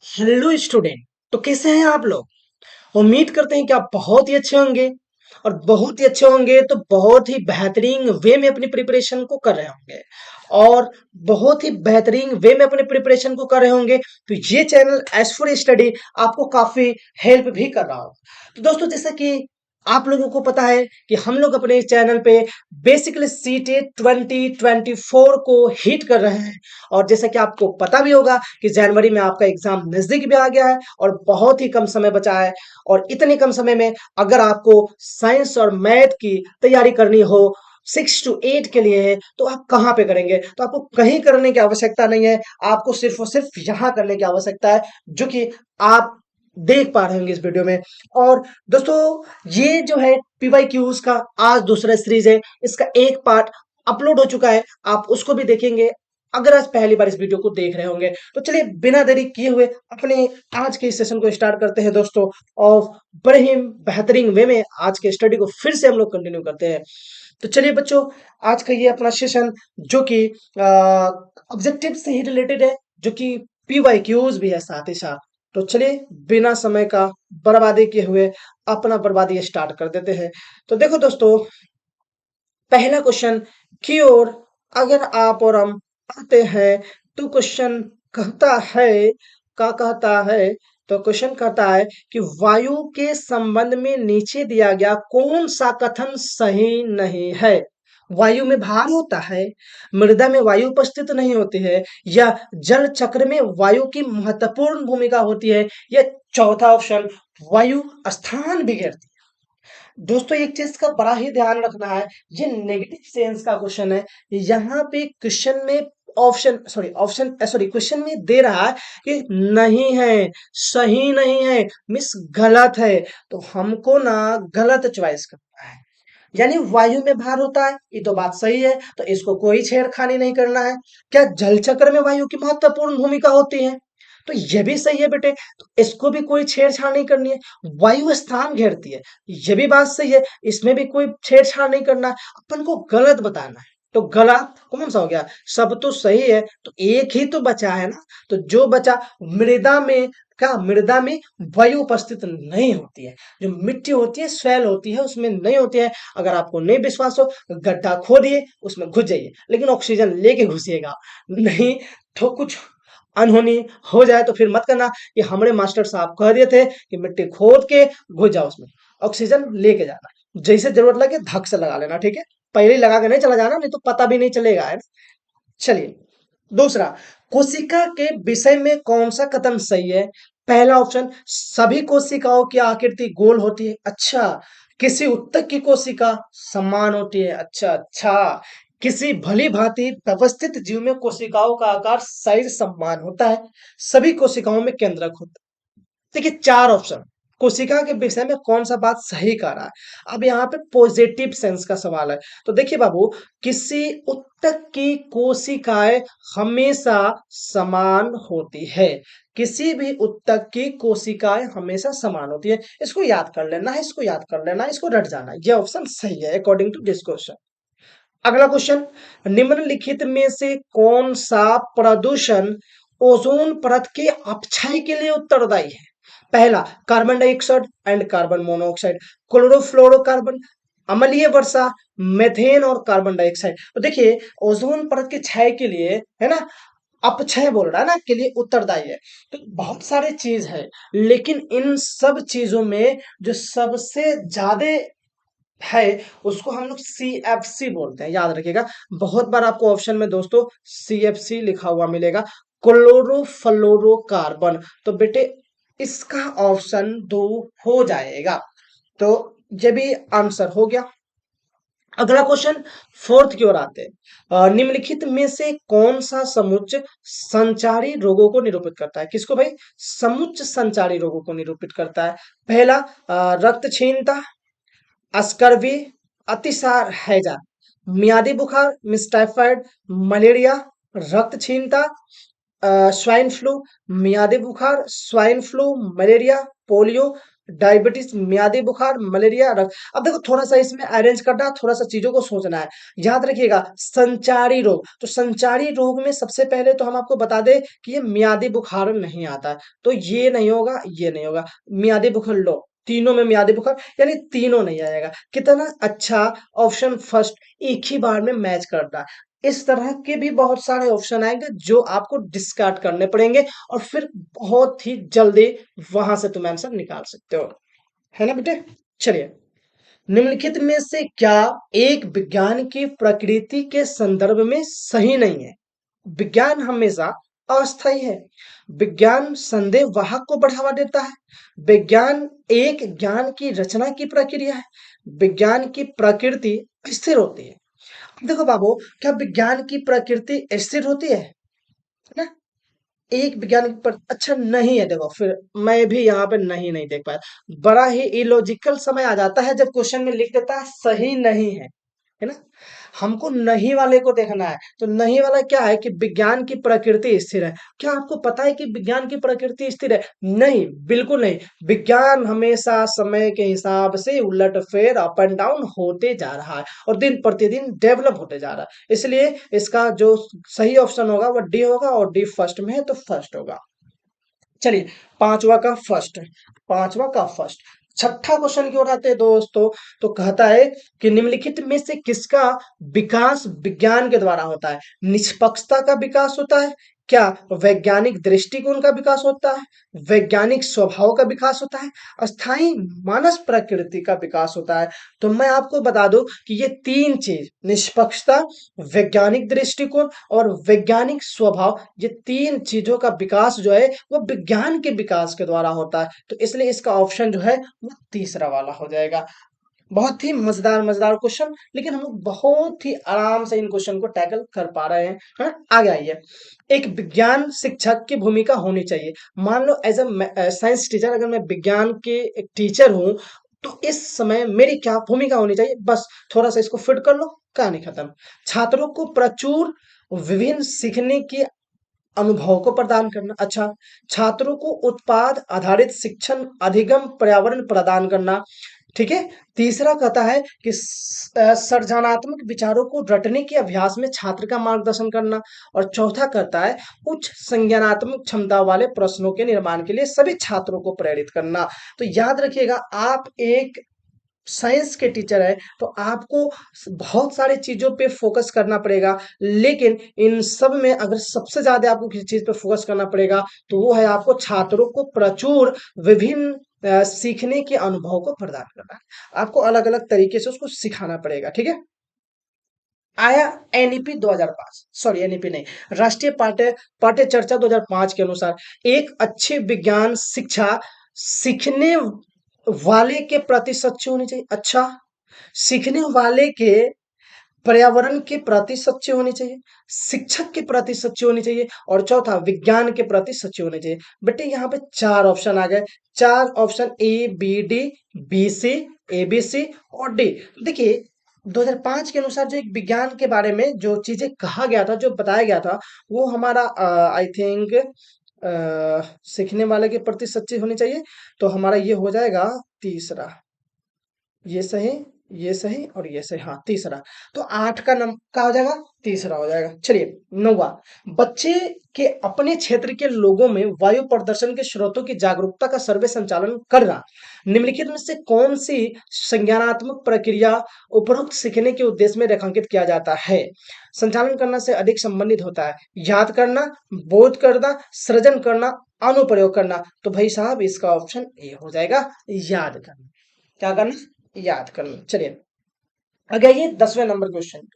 Hello student. तो कैसे हैं आप लोग? उम्मीद करते हैं कि आप बहुत ही अच्छे होंगे। और बहुत ही अच्छे होंगे तो बहुत ही बेहतरीन वे में अपनी प्रिपरेशन को कर रहे होंगे। और बहुत ही बेहतरीन वे में अपने प्रिपरेशन को कर रहे होंगे तो ये चैनल एस फॉर स्टडी आपको काफी हेल्प भी कर रहा होगा। तो दोस्तों, जैसा कि आप लोगों को पता है कि हम लोग अपने चैनल पे बेसिकली सीटेट 2024 को हिट कर रहे हैं। और जैसा कि आपको पता भी होगा कि जनवरी में आपका एग्जाम नजदीक भी आ गया है और बहुत ही कम समय बचा है। और इतने कम समय में अगर आपको साइंस और मैथ की तैयारी करनी हो 6 to 8 के लिए है तो आप कहाँ पे करेंगे? तो आपको कहीं करने की आवश्यकता नहीं है, आपको सिर्फ और सिर्फ यहाँ करने की आवश्यकता है, जो कि आप देख पा रहे होंगे इस वीडियो में। और दोस्तों, ये जो है पीवाई क्यूज का आज दूसरा सीरीज है। इसका एक पार्ट अपलोड हो चुका है, आप उसको भी देखेंगे अगर आज पहली बार इस वीडियो को देख रहे होंगे। तो चलिए बिना देरी किए हुए अपने आज के इस सेशन को स्टार्ट करते हैं दोस्तों। और बड़े ही बेहतरीन वे में आज के स्टडी को फिर से हम लोग कंटिन्यू करते हैं। तो चलिए बच्चों, आज का ये अपना सेशन जो कि ऑब्जेक्टिव से ही रिलेटेड है, जो कि पीवाई क्यूज भी है साथ ही साथ। तो चलिए बिना समय का बर्बादी किए हुए अपना बर्बादी स्टार्ट कर देते हैं। तो देखो दोस्तों, पहला क्वेश्चन की ओर अगर आप और हम आते हैं तो क्वेश्चन कहता है, क्या कहता है? तो क्वेश्चन कहता है कि वायु के संबंध में नीचे दिया गया कौन सा कथन सही नहीं है? वायु में भार होता है, मृदा में वायु उपस्थित नहीं होती है, या जल चक्र में वायु की महत्वपूर्ण भूमिका होती है, या चौथा ऑप्शन वायु स्थान बिखेरती है। दोस्तों, एक चीज का बड़ा ही ध्यान रखना है, ये नेगेटिव सेंस का क्वेश्चन है। यहाँ पे क्वेश्चन में क्वेश्चन में दे रहा है कि नहीं है, सही नहीं है, मिस गलत है। तो हमको ना गलत चॉइस करना है। यानी वायु में भार होता है, ये तो बात सही है, तो इसको कोई छेड़खानी नहीं करना है। क्या जल चक्र में वायु की महत्वपूर्ण भूमिका होती है? तो ये भी सही है बेटे, तो इसको भी कोई छेड़छाड़ नहीं करनी है। वायु स्थान घेरती है, ये भी बात सही है, इसमें भी कोई छेड़छाड़ नहीं करना है। अपन को गलत बताना है। तो गलत कौन सा हो गया? सब तो सही है, तो एक ही तो बचा है ना। तो जो बचा, मृदा में, क्या मृदा में वायु उपस्थित नहीं होती है। जो मिट्टी होती है, स्वेल होती है, उसमें नहीं होती है। अगर आपको नहीं विश्वास हो, गड्ढा खोदिए, उसमें घुस जाइए, लेकिन ऑक्सीजन लेके घुसिएगा, नहीं तो कुछ अनहोनी हो जाए तो फिर मत करना कि हमारे मास्टर साहब कह दिए थे कि मिट्टी खोद के घुस जाओ, उसमें ऑक्सीजन लेके जाना, जैसे जरूरत लगे धक से लगा लेना, ठीक है? पहले ही लगा के नहीं चला जाना, नहीं तो पता भी नहीं चलेगा, है ना? चलिए, दूसरा, कोशिका के विषय में कौन सा कथन सही है? पहला ऑप्शन, सभी कोशिकाओं की आकृति गोल होती है। अच्छा। किसी उत्तक की कोशिका समान होती है। अच्छा अच्छा। किसी भली भांति व्यवस्थित जीव में कोशिकाओं का आकार साइज समान होता है। सभी कोशिकाओं में केंद्रक होता है। देखिए, चार ऑप्शन, कोशिका के विषय में कौन सा बात सही कर रहा है। अब यहाँ पे पॉजिटिव सेंस का सवाल है। तो देखिए बाबू, किसी उत्तक की कोशिकाएं हमेशा समान होती है। किसी भी उत्तक की कोशिकाएं हमेशा समान होती है। इसको याद कर लेना है, इसको याद कर लेना है, इसको रट जाना है। ये ऑप्शन सही है अकॉर्डिंग टू दिस क्वेश्चन। अगला क्वेश्चन, निम्नलिखित में से कौन सा प्रदूषण ओजोन परत के अपक्षय के लिए उत्तरदायी है? पहला, carbon dioxide and carbon monoxide, chlorofluorocarbon, अम्लीय वर्षा, मेथेन और कार्बन डाइऑक्साइड। तो देखिए, ओजोन परत के क्षय के लिए, है ना, अपक्षय बोल रहा है ना, के लिए उत्तरदायी है। तो बहुत सारे चीज है, लेकिन इन सब चीजों में जो सबसे ज्यादा है उसको हम लोग CFC बोलते हैं, याद रखिएगा। बहुत बार आपको ऑप्शन में दोस्तों CFC लिखा हुआ मिलेगा, क्लोरोफ्लोरोकार्बन। तो बेटे, इसका ऑप्शन 2 हो जाएगा। तो ये भी आंसर हो गया। अगला क्वेश्चन, फोर्थ की ओर आते हैं। निम्नलिखित में से कौन सा समुच्चय संचारी रोगों को निरूपित करता है? किसको भाई? समुच्चय संचारी रोगों को निरूपित करता है। पहला, रक्तहीनता, स्कर्वी, अतिसार हैजा, मियादी बुखार मिस टाइफाइड, मलेरिया, रक्तहीनता, स्वाइन फ्लू, मियादी बुखार, swine flu, malaria, polio, diabetes, मियादी बुखार, मलेरिया, रक्त। अब देखो थोड़ा सा इसमें अरेंज करना, थोड़ा सा चीजों को सोचना है। याद रखिएगा संचारी रोग, तो संचारी रोग में सबसे पहले तो हम आपको बता दें कि ये मियादी बुखार नहीं आता है, तो ये नहीं होगा, ये नहीं होगा। मियादी बुखार लो, तीनों में मियादी बुखार, यानी तीनों नहीं आएगा। कितना अच्छा ऑप्शन फर्स्ट एक ही बार में मैच करता है। इस तरह के भी बहुत सारे ऑप्शन आएंगे जो आपको डिस्कार्ड करने पड़ेंगे और फिर बहुत ही जल्दी वहां से तुम आंसर निकाल सकते हो, है ना बेटे। चलिए, निम्नलिखित में से क्या एक विज्ञान की प्रकृति के संदर्भ में सही नहीं है? विज्ञान हमेशा अस्थायी है। विज्ञान संदेह वाहक को बढ़ावा देता है। विज्ञान एक ज्ञान की रचना की प्रक्रिया है। विज्ञान की प्रकृति स्थिर होती है। देखो बाबू, क्या विज्ञान की प्रकृति स्थिर होती है ना? एक वैज्ञानिक पर अच्छा नहीं है। देखो फिर मैं भी यहाँ पे नहीं नहीं देख पाया, बड़ा ही इलॉजिकल समय आ जाता है जब क्वेश्चन में लिख देता है सही नहीं है ना। हमको नहीं वाले को देखना है, तो नहीं वाला क्या है कि विज्ञान की प्रकृति स्थिर है। क्या आपको पता है कि विज्ञान की प्रकृति स्थिर है? नहीं, बिल्कुल नहीं। विज्ञान हमेशा समय के हिसाब से उलट फेर अप एंड डाउन होते जा रहा है और दिन प्रतिदिन डेवलप होते जा रहा है। इसलिए इसका जो सही ऑप्शन होगा वो डी होगा, और डी फर्स्ट में है तो फर्स्ट होगा। चलिए, पांचवा का फर्स्ट, पांचवा का फर्स्ट। छठा क्वेश्चन की ओर आते हैं दोस्तों, तो कहता है कि निम्नलिखित में से किसका विकास विज्ञान के द्वारा होता है? निष्पक्षता का विकास होता है क्या? वैज्ञानिक दृष्टिकोण का विकास होता है? वैज्ञानिक स्वभाव का विकास होता है? अस्थाई मानस प्रकृति का विकास होता है? तो मैं आपको बता दूं कि ये तीन चीज, निष्पक्षता, वैज्ञानिक दृष्टिकोण और वैज्ञानिक स्वभाव, ये तीन चीजों का विकास जो है वो विज्ञान के विकास के द्वारा होता है। तो इसलिए इसका ऑप्शन जो है वो तीसरा वाला हो जाएगा। बहुत ही मजेदार मजेदार क्वेश्चन, लेकिन हम लोग बहुत ही आराम से इन क्वेश्चन को टैकल कर पा रहे हैं, है ना? आगे आइए। एक विज्ञान शिक्षक की भूमिका होनी चाहिए। मान लो एज अ साइंस टीचर, अगर मैं विज्ञान के एक टीचर हूं, तो इस समय मेरी क्या भूमिका होनी चाहिए? बस थोड़ा सा इसको फिट कर लो, कहानी खत्म। छात्रों को प्रचुर विभिन्न सीखने की अनुभव को प्रदान करना। अच्छा, छात्रों को उत्पाद आधारित शिक्षण अधिगम पर्यावरण प्रदान करना। ठीक है। तीसरा कहता है कि सृजनात्मक विचारों को रटने के अभ्यास में छात्र का मार्गदर्शन करना। और चौथा कहता है उच्च संज्ञानात्मक क्षमता वाले प्रश्नों के निर्माण के लिए सभी छात्रों को प्रेरित करना। तो याद रखिएगा, आप एक साइंस के टीचर है तो आपको बहुत सारी चीजों पे फोकस करना पड़ेगा, लेकिन इन सब में अगर सबसे ज्यादा आपको किसी चीज पे फोकस करना पड़ेगा तो वो है आपको छात्रों को प्रचुर विभिन्न सीखने के अनुभव को प्रदान करना है। आपको अलग अलग तरीके से उसको सिखाना पड़ेगा। ठीक है। आया एनईपी 2005, सॉरी एनईपी नहीं, राष्ट्रीय पाठ्य पाठ्य चर्चा 2005 के अनुसार एक अच्छी विज्ञान शिक्षा सीखने वाले के प्रति सच्ची होनी चाहिए। अच्छा, सीखने वाले के पर्यावरण के प्रति सच्ची होनी चाहिए, शिक्षक के प्रति सच्ची होनी चाहिए, और चौथा विज्ञान के प्रति सच्ची होनी चाहिए। बेटे यहाँ पे चार ऑप्शन आ गए, चार option A B D, B C, A B C और डी। देखिए 2005 के अनुसार जो एक विज्ञान के बारे में जो चीजें कहा गया था, जो बताया गया था, वो हमारा आई थिंक सीखने वाले के प्रति सच्ची होनी चाहिए। तो हमारा ये हो जाएगा तीसरा, ये सही, ये सही और ये सही, हाँ तीसरा। तो आठ का नंबर का हो जाएगा, तीसरा हो जाएगा। चलिए, नौवा, बच्चे के अपने क्षेत्र के लोगों में वायु प्रदूषण के स्रोतों की जागरूकता का सर्वे संचालन करना। निम्नलिखित में से कौन सी संज्ञानात्मक प्रक्रिया उपरोक्त सीखने के उद्देश्य में रेखांकित किया जाता है? संचालन करना से अधिक संबंधित होता है। याद करना, बोध करना, सृजन करना, अनुप्रयोग करना। तो भाई साहब इसका ऑप्शन ए हो जाएगा, याद करना। क्या करना? याद करना। चलिए आगे आइए 10वें नंबर क्वेश्चन।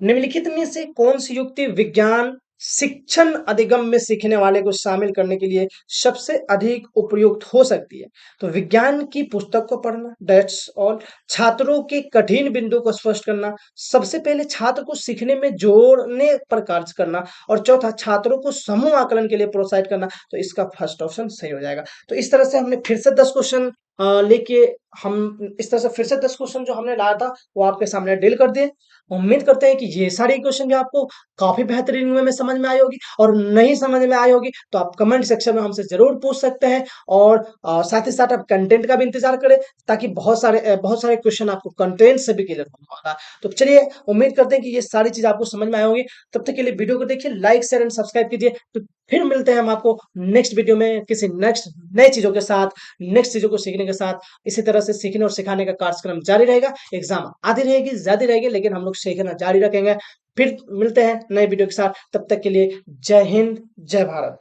निम्नलिखित में से कौन सी युक्ति विज्ञान शिक्षण अधिगम में सीखने वाले को शामिल करने के लिए सबसे अधिक उपयुक्त हो सकती है? तो विज्ञान की पुस्तक को पढ़ना, दैट्स ऑल। छात्रों के कठिन बिंदु को स्पष्ट करना, सबसे पहले छात्र को सीखने में जोड़ने पर कार्य करना, और चौथा छात्रों को समूह आकलन के लिए प्रोत्साहित करना। तो इसका फर्स्ट ऑप्शन सही हो जाएगा। तो इस तरह से हमने फिर से 10 क्वेश्चन लेके हम इस तरह से फिर से 10 क्वेश्चन जो हमने लाया था वो आपके सामने डील कर दिए। उम्मीद करते हैं कि ये सारे क्वेश्चन भी आपको काफी बेहतरीन वे में समझ में आई होगी, और नहीं समझ में आई होगी तो आप कमेंट सेक्शन में हमसे जरूर पूछ सकते हैं। और साथ ही साथ आप कंटेंट का भी इंतजार करें, ताकि बहुत सारे क्वेश्चन आपको कंटेंट से भी क्लियर होगा। तो चलिए, उम्मीद करते हैं कि ये सारी चीज आपको समझ में आई होगी। तब तक के लिए वीडियो को देखिए, लाइक शेयर एंड सब्सक्राइब कीजिए। तो फिर मिलते हैं हम आपको नेक्स्ट वीडियो में किसी नेक्स्ट नए चीजों के साथ, नेक्स्ट चीजों को सीखने के साथ। इसी तरह से सीखने और सिखाने का कार्यक्रम जारी रहेगा। एग्जाम आती रहेगी, ज्यादा रहेगी, लेकिन हम लोग सीखना जारी रखेंगे। फिर मिलते हैं नए वीडियो के साथ, तब तक के लिए जय हिंद, जय भारत।